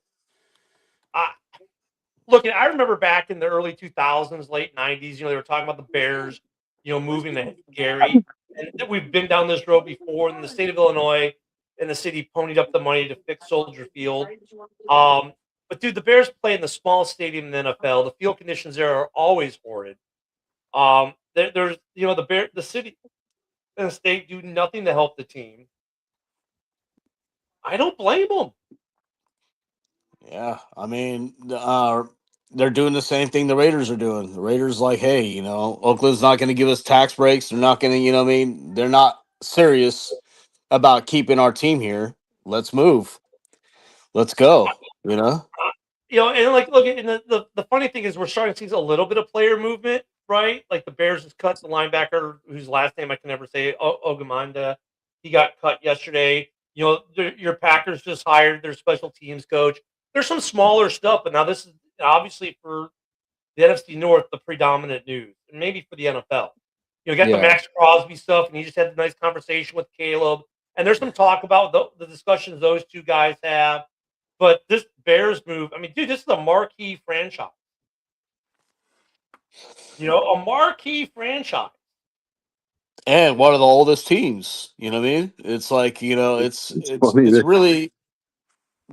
Look, I remember back in the early 2000s, late 90s, they were talking about the Bears, moving to Gary. And we've been down this road before, and the state of Illinois and the city ponied up the money to fix Soldier Field. But, dude, the Bears play in the smallest stadium in the NFL. The field conditions there are always horrid. There's, the city and the state do nothing to help the team. I don't blame them. Yeah, I mean, they're doing the same thing the Raiders are doing. The Raiders like, hey, Oakland's not going to give us tax breaks. They're not going to, they're not serious about keeping our team here. Let's move. Let's go. And like, look, and the funny thing is we're starting to see a little bit of player movement, right? Like the Bears has cut the linebacker whose last name I can never say, Ogamanda. He got cut yesterday. Your Packers just hired their special teams coach. There's some smaller stuff, but now this is obviously for the NFC North, the predominant news, and maybe for the NFL. You got the Max Crosby stuff, and he just had a nice conversation with Caleb. And there's some talk about the discussions those two guys have. But this Bears move, I mean, dude, this is a marquee franchise. A marquee franchise. And one of the oldest teams. You know what I mean? It's like, it's really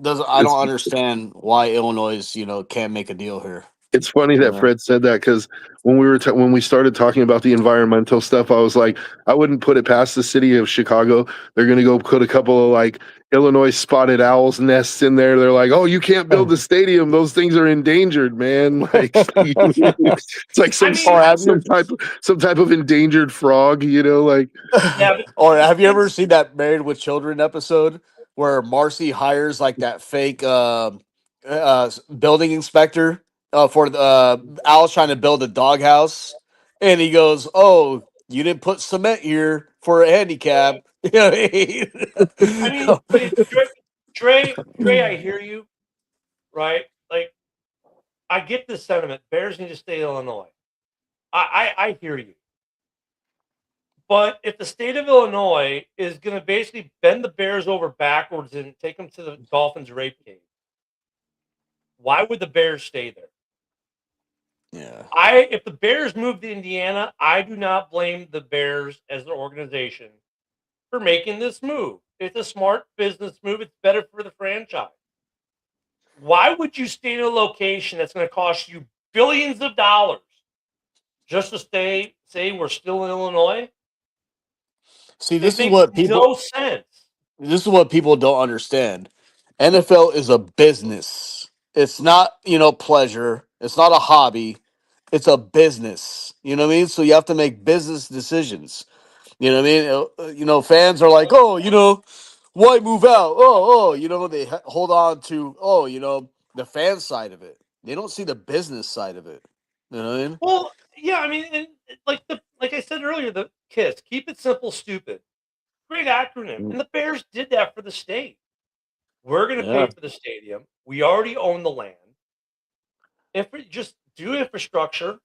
doesn't. I don't understand why Illinois, can't make a deal here. It's funny that Fred said that because when we started talking about the environmental stuff, I was like, I wouldn't put it past the city of Chicago. They're going to go put a couple of like Illinois spotted owls nests in there. They're like, oh, you can't build the stadium. Those things are endangered, man. Like it's like some type of endangered frog, like. Or have you ever seen that Married with Children episode where Marcy hires like that fake building inspector? For Al's trying to build a doghouse, and he goes, "Oh, you didn't put cement here for a handicap." You know what I mean? But Trey, I hear you, right? Like, I get the sentiment. Bears need to stay in Illinois. I hear you. But if the state of Illinois is going to basically bend the Bears over backwards and take them to the Dolphins' rape cave, why would the Bears stay there? Yeah. If the Bears move to Indiana, I do not blame the Bears as an organization for making this move. It's a smart business move. It's better for the franchise. Why would you stay in a location that's going to cost you billions of dollars just to say we're still in Illinois? See, this is what people don't understand. NFL is a business. It's not, pleasure. It's not a hobby. It's a business. You know what I mean? So you have to make business decisions. You know what I mean? Fans are like, oh, why move out? They hold on to, the fan side of it. They don't see the business side of it. You know what I mean? Well, yeah, I mean, and like I said earlier, the KISS, keep it simple, stupid. Great acronym. And the Bears did that for the state. We're going to pay for the stadium. We already own the land. If we just do infrastructure,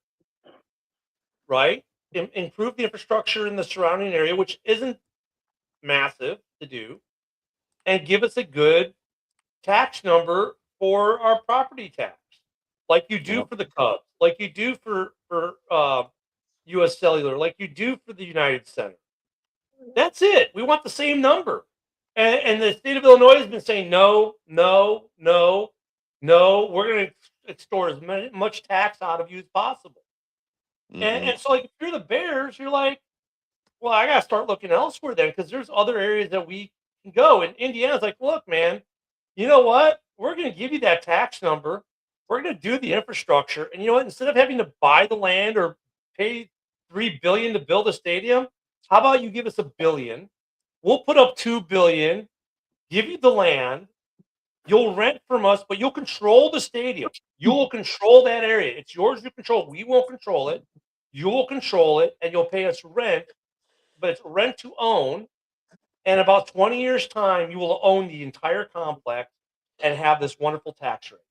right? improve the infrastructure in the surrounding area, which isn't massive to do, and give us a good tax number for our property tax, like you do Yep. for the Cubs, like you do for U.S. Cellular, like you do for the United Center. That's it. We want the same number. And the state of Illinois has been saying no, no, no, no. We're going to extort as much tax out of you as possible. And so, like, if you're the Bears, you're like, well, I got to start looking elsewhere then, because there's other areas that we can go. And Indiana's like, look, man, you know what? We're going to give you that tax number. We're going to do the infrastructure. And you know what? Instead of having to buy the land or pay $3 billion to build a stadium, how about you give us $1 billion? We'll put up $2 billion, give you the land. You'll rent from us, but you'll control the stadium. You will control that area. It's yours to control. We won't control it. You will control it, and you'll pay us rent, but it's rent to own. And about 20 years' time, you will own the entire complex and have this wonderful tax rate.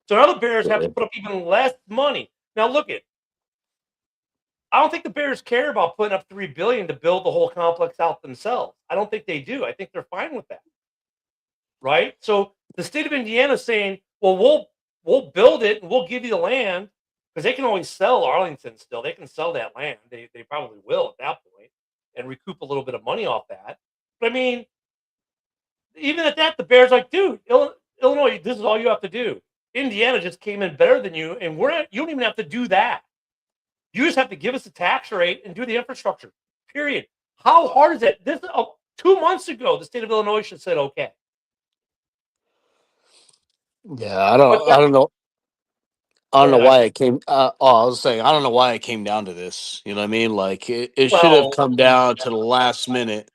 So now the Bears have to put up even less money. Now look at, I don't think the Bears care about putting up $3 billion to build the whole complex out themselves. I don't think they do. I think they're fine with that. Right? So the state of Indiana is saying, well, we'll build it and we'll give you the land, because they can always sell Arlington still. They can sell that land. They probably will at that point and recoup a little bit of money off that. But I mean, even at that, the Bears like, dude, Illinois, this is all you have to do. Indiana just came in better than you, and you don't even have to do that. You just have to give us a tax rate and do the infrastructure. Period. How hard is it? This 2 months ago, the state of Illinois should have said okay. Yeah, I don't know. I don't know why it came. I was saying I don't know why it came down to this. You know what I mean? Like it should have come down to the last minute.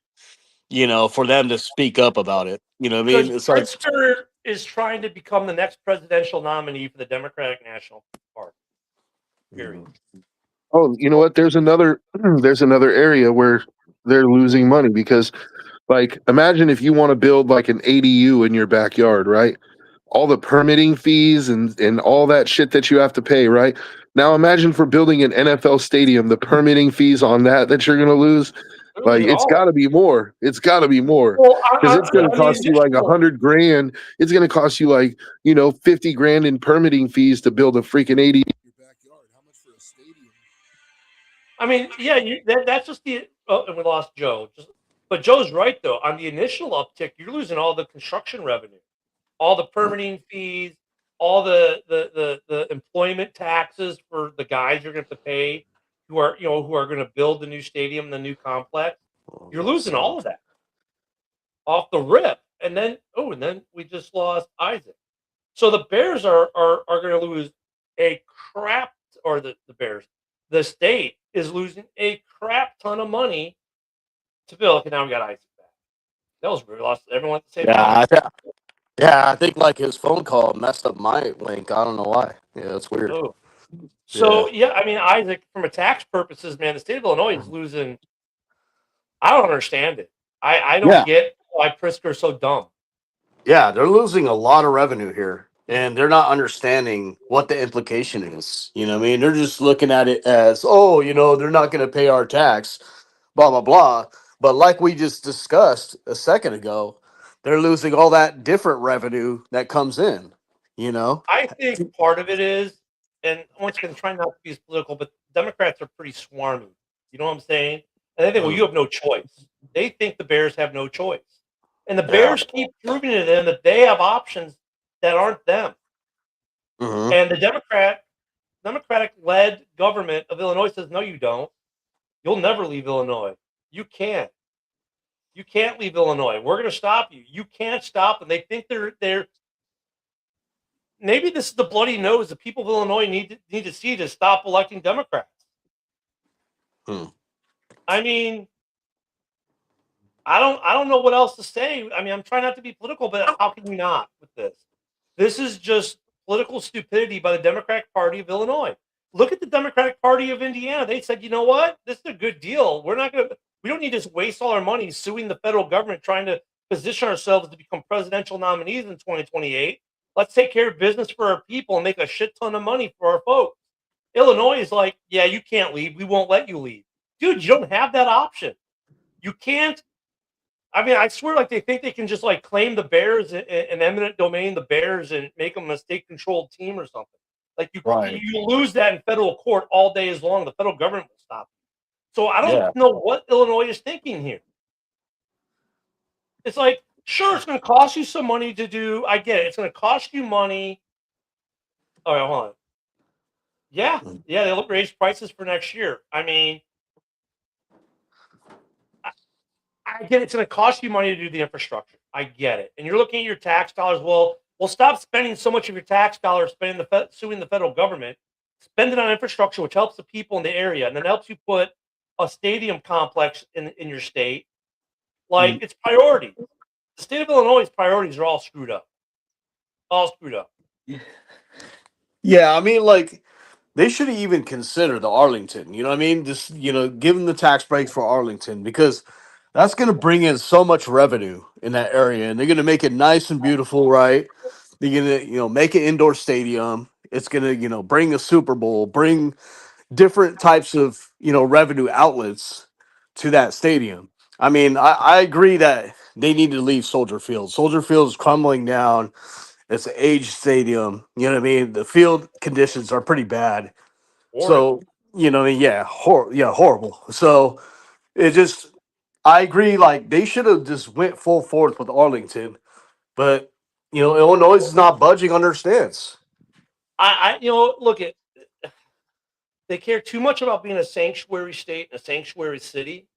You know, for them to speak up about it. You know what I mean? Because It's like, Pritzker is trying to become the next presidential nominee for the Democratic National Party. Period. Oh, you know what? There's another area where they're losing money because, like, imagine if you want to build like an ADU in your backyard, right? All the permitting fees and all that shit that you have to pay, right? Now imagine for building an NFL stadium, the permitting fees on that you're going to lose. Like, it's got to be more. It's got to be more, because it's going to cost you like $100,000. It's going to cost you like, $50,000 in permitting fees to build a freaking ADU. I mean, yeah, that's just the. Oh, and we lost Joe. But Joe's right though. On the initial uptick, you're losing all the construction revenue, all the permitting fees, all the employment taxes for the guys you're going to have to pay, who are going to build the new stadium, the new complex. You're losing all of that off the rip, and then we just lost Isaac. So the Bears are going to lose a crap, or the Bears, the state is losing a crap ton of money to build. Okay, now we got Isaac back. That was weird. Lost everyone at the same time. I think like his phone call messed up my link. I don't know why. Yeah, that's weird. Oh. So yeah, I mean, Isaac, from a tax purposes, man, the state of Illinois is losing. I don't understand it. I don't get why Pritzker is so dumb. Yeah, they're losing a lot of revenue here, and they're not understanding what the implication is. You know what I mean? They're just looking at it as, they're not going to pay our tax, blah, blah, blah. But like we just discussed a second ago, they're losing all that different revenue that comes in, I think part of it is, and once again, trying not to be as political, but Democrats are pretty swarmy. You know what I'm saying? And they think, well, you have no choice. They think the Bears have no choice. And the Bears keep proving to them that they have options that aren't them. Mm-hmm. And the Democratic-led government of Illinois says, no, you don't. You'll never leave Illinois. You can't. You can't leave Illinois. We're going to stop you. You can't stop them. They think they're. Maybe this is the bloody nose the people of Illinois need to see to stop electing Democrats. I mean, I don't know what else to say. I mean, I'm trying not to be political, but how can you not with this? This is just political stupidity by the Democratic Party of Illinois. Look at the Democratic Party of Indiana. They said, you know what? This is a good deal. We don't need to waste all our money suing the federal government trying to position ourselves to become presidential nominees in 2028. Let's take care of business for our people and make a shit ton of money for our folks. Illinois is like, yeah, you can't leave. We won't let you leave. Dude, you don't have that option. You can't. I mean, I swear, like they think they can just like claim the Bears an eminent domain, the Bears, and make them a state-controlled team or something. Like Right. you lose that in federal court all day as long. The federal government will stop you. So I Yeah. don't know what Illinois is thinking here. It's like, sure, it's going to cost you some money to do. I get it. It's going to cost you money. All right, hold on. Yeah, Mm. yeah, they'll raise prices for next year. I mean, I get it's going to cost you money to do the infrastructure. I get it. And you're looking at your tax dollars. Well, stop spending so much of your tax dollars suing the federal government. Spend it on infrastructure, which helps the people in the area, and then helps you put a stadium complex in your state. Like it's priority. The state of Illinois' priorities are all screwed up. All screwed up. Yeah, I mean, like they should even consider the Arlington. You know what I mean? Just give them the tax breaks for Arlington because that's going to bring in so much revenue in that area, and they're going to make it nice and beautiful, right? They're going to make an indoor stadium. It's going to bring a Super Bowl, bring different types of revenue outlets to that stadium. I mean, I agree that they need to leave Soldier Field. Soldier Field is crumbling down. It's an aged stadium. You know what I mean? The field conditions are pretty bad. Horrid. So, yeah, horrible. So it just, I agree. Like they should have just went full force with Arlington, but Illinois is not budging on their stance. Look at they care too much about being a sanctuary state and a sanctuary city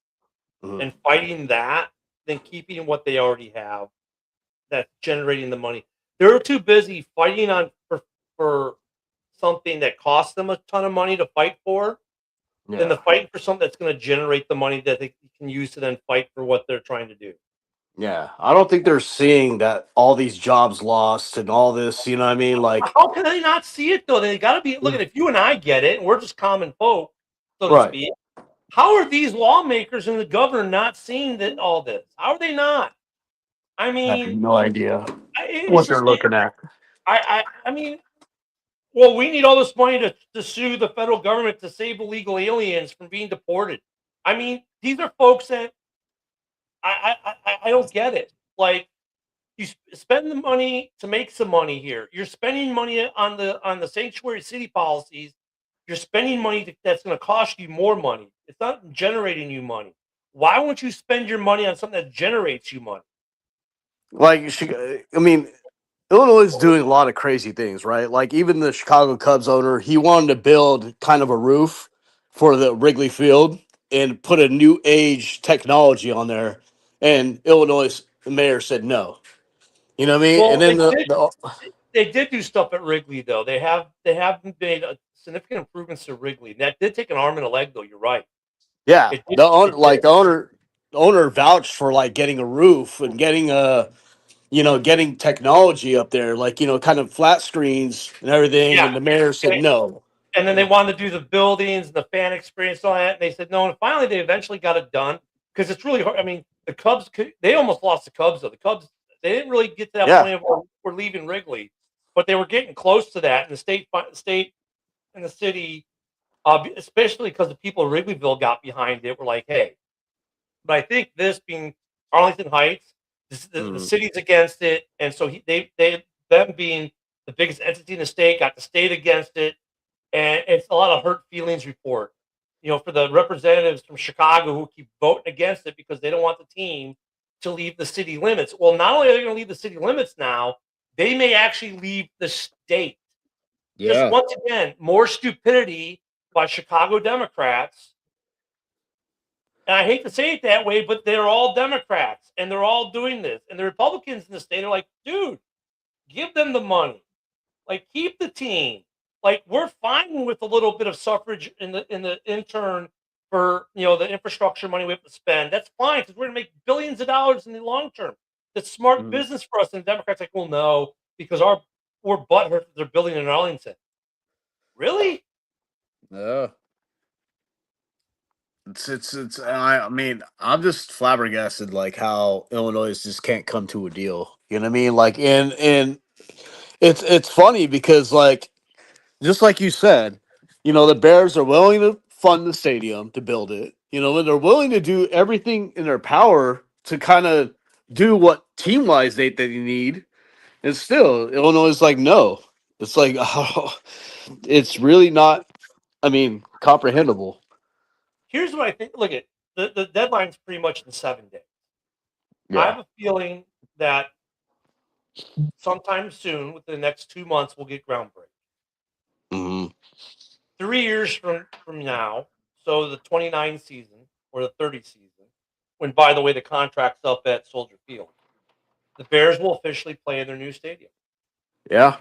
Mhm. and fighting that than keeping what they already have that's generating the money. They're too busy fighting for something that costs them a ton of money to fight for than the Yeah, fighting for something that's going to generate the money that they can use to then fight for what they're trying to do. yeah. I don't think they're seeing that all these jobs lost and all this. You know what I mean? Like, How can they not see it though? They got to be looking. If you and I get it, and we're just common folk, so to right. speak. How are these lawmakers and the governor not seeing that all this? How are they not? I I have mean, no idea it's what they're just looking at. I mean, well, we need all this money to sue the federal government to save illegal aliens from being deported. I mean, these are folks that I don't get it. Like you spend the money to make some money here. You're spending money on the sanctuary city policies. You're spending money that's going to cost you more money. It's not generating you money. Why won't you spend your money on something that generates you money? Like, I mean, Illinois is doing a lot of crazy things, right? Like, even the Chicago Cubs owner, he wanted to build kind of a roof for the Wrigley Field and put a new age technology on there. And Illinois mayor said no. You know what I mean? And Well, then the they did do stuff at Wrigley though. They have made significant improvements to Wrigley. That did take an arm and a leg though. You're right. yeah, It did. the owner, It did. the owner vouched for like getting a roof and getting getting technology up there, like kind of flat screens and everything. Yeah. And the mayor said no. And then they wanted to do the buildings and the fan experience and all that. And they said no. And finally, they eventually got it done because it's really hard. I mean, the Cubs, they almost lost the Cubs, though. The Cubs, they didn't really get to that Yeah, point of we're leaving Wrigley, but they were getting close to that. And the state and the city, especially because the people of Wrigleyville got behind it, were like, hey. But I think this being Arlington Heights, the Mhm. city's against it. And so them being the biggest entity in the state, got the state against it. And it's a lot of hurt feelings report, for the representatives from Chicago who keep voting against it because they don't want the team to leave the city limits. Well, not only are they going to leave the city limits now, they may actually leave the state. Just Yeah. once again, more stupidity by Chicago Democrats. And I hate to say it that way, but they're all Democrats and they're all doing this. And the Republicans in the state are like, dude, give them the money. Like, keep the team. Like, we're fine with a little bit of suffrage in the intern for the infrastructure money we have to spend. That's fine because we're gonna make billions of dollars in the long term. That's smart Mhm. business for us. And the Democrats like, well, no, because we're butthurt that they're building in Arlington. Really? Yeah. I mean, I'm just flabbergasted like how Illinois just can't come to a deal. You know what I mean? Like, and it's funny because like just like you said, the Bears are willing to fund the stadium to build it. And they're willing to do everything in their power to kind of do what team wise they need. And still, Illinois is like, no. It's like, oh, it's really not, comprehensible. Here's what I think. Look at the deadline's pretty much in 7 days. I have a feeling that sometime soon, within the next 2 months, we'll get groundbreaking. hmm 3 years from now, so the 29 season or the 30 season, when, by the way, the contract's up at Soldier Field, the Bears will officially play in their new stadium. Yeah.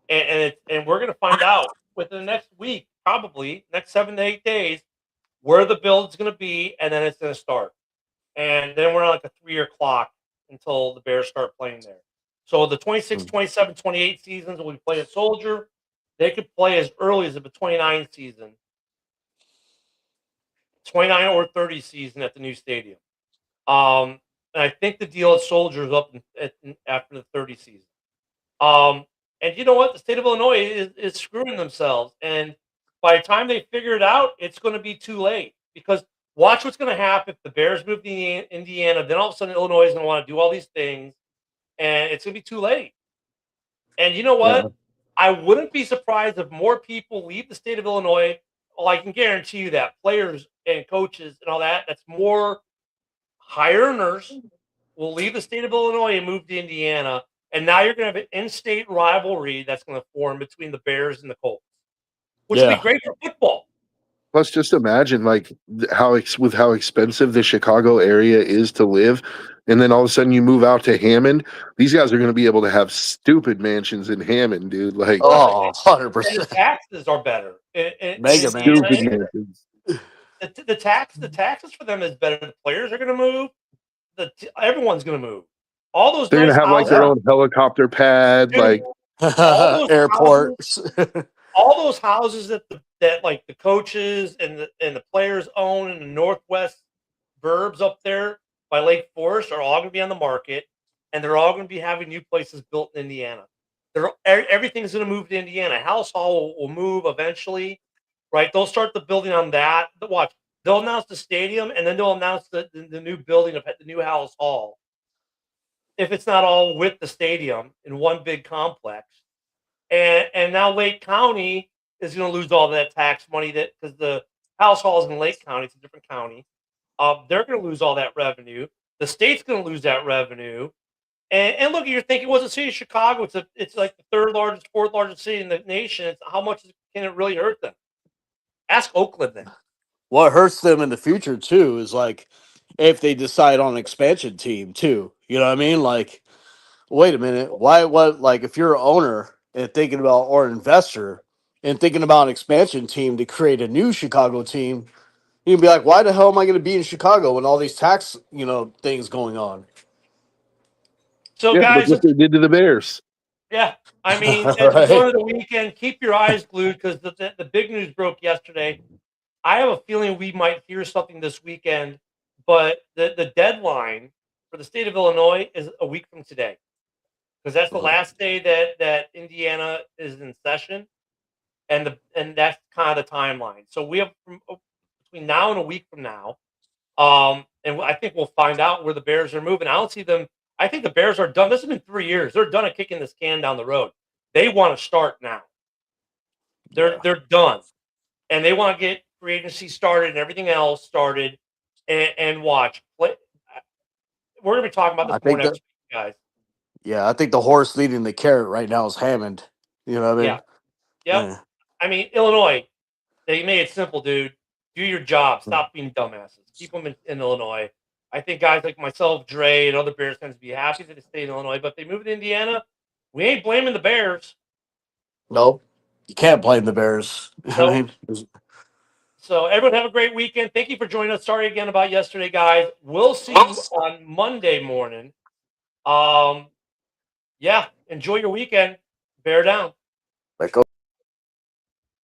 And we're going to find out within the next week, probably next 7 to 8 days, where the build's going to be, and then it's going to start. And then we're on like a 3-year clock until the Bears start playing there. So the 26, 27, 28 seasons will be played at Soldier. They could play as early as the 29 season, 29 or 30 season at the new stadium. And I think the deal at Soldier is up after the 30 season. And you know what? The state of Illinois is screwing themselves. And by the time they figure it out, it's going to be too late. Because watch what's going to happen if the Bears move to Indiana. Then all of a sudden, Illinois is going to want to do all these things. And it's going to be too late. And you know what? Yeah. I wouldn't be surprised if more people leave the state of Illinois. Well, I can guarantee you that players and coaches and all that's more high earners will leave the state of Illinois and move to Indiana. And now you're going to have an in-state rivalry that's going to form between the Bears and the Colts, which will be great for football. Plus, just imagine like how expensive the Chicago area is to live, and then all of a sudden you move out to Hammond. These guys are going to be able to have stupid mansions in Hammond, dude. Like, 100%. And the taxes are better. Mega stupid mansions. The taxes for them is better. The players are going to move. Everyone's going to move. All those They're going nice to have like their own helicopter pad, Dude, like Airports. all those houses that like the coaches and the players own in the northwest burbs up there by Lake Forest are all going to be on the market, and they're all going to be having new places built in Indiana. Everything's going to move to Indiana. House Hall will move eventually, right? They'll start the building on that. Watch, they'll announce the stadium, and then they'll announce the new building of the new House Hall. If it's not all with the stadium in one big complex. And now Lake County is going to lose all that tax money because the House Hall is in Lake County. It's a different county. They're going to lose all that revenue. The state's going to lose that revenue. And look, you're thinking, well, the city of Chicago, it's like the third largest, fourth largest city in the nation. How much can it really hurt them? Ask Oakland then. What hurts them in the future, too, is like if they decide on an expansion team, too. You know what I mean? Like, wait a minute. Like, if you're an owner and thinking about, or an investor and thinking about an expansion team to create a new Chicago team, you can be like, why the hell am I going to be in Chicago when all these tax, things going on? So, yeah, guys, what they did to the Bears. Yeah, I mean, as Right. we go to the weekend, keep your eyes glued because the big news broke yesterday. I have a feeling we might hear something this weekend, but the deadline for the state of Illinois is a week from today because that's the last day that Indiana is in session, and that's kind of the timeline. So we have between now and a week from now, and I think we'll find out where the Bears are moving. I don't see them. I think the Bears are done. This has been 3 years. They're done at kicking this can down the road. They want to start now. They're done, and they want to get free agency started and everything else started, and watch. We're going to be talking about this more next week, guys. Yeah, I think the horse leading the carrot right now is Hammond. You know what I mean? Yeah. Yep. I mean, Illinois, they made it simple, dude. Do your job. Stop being dumbasses. Keep them in Illinois. I think guys like myself, Dre, and other Bears fans would be happy that they stay in Illinois. But if they move to Indiana, we ain't blaming the Bears. Nope. You can't blame the Bears. Nope. I mean, so everyone have a great weekend. Thank you for joining us. Sorry again about yesterday, guys. We'll see you on Monday morning. Yeah, enjoy your weekend. Bear down.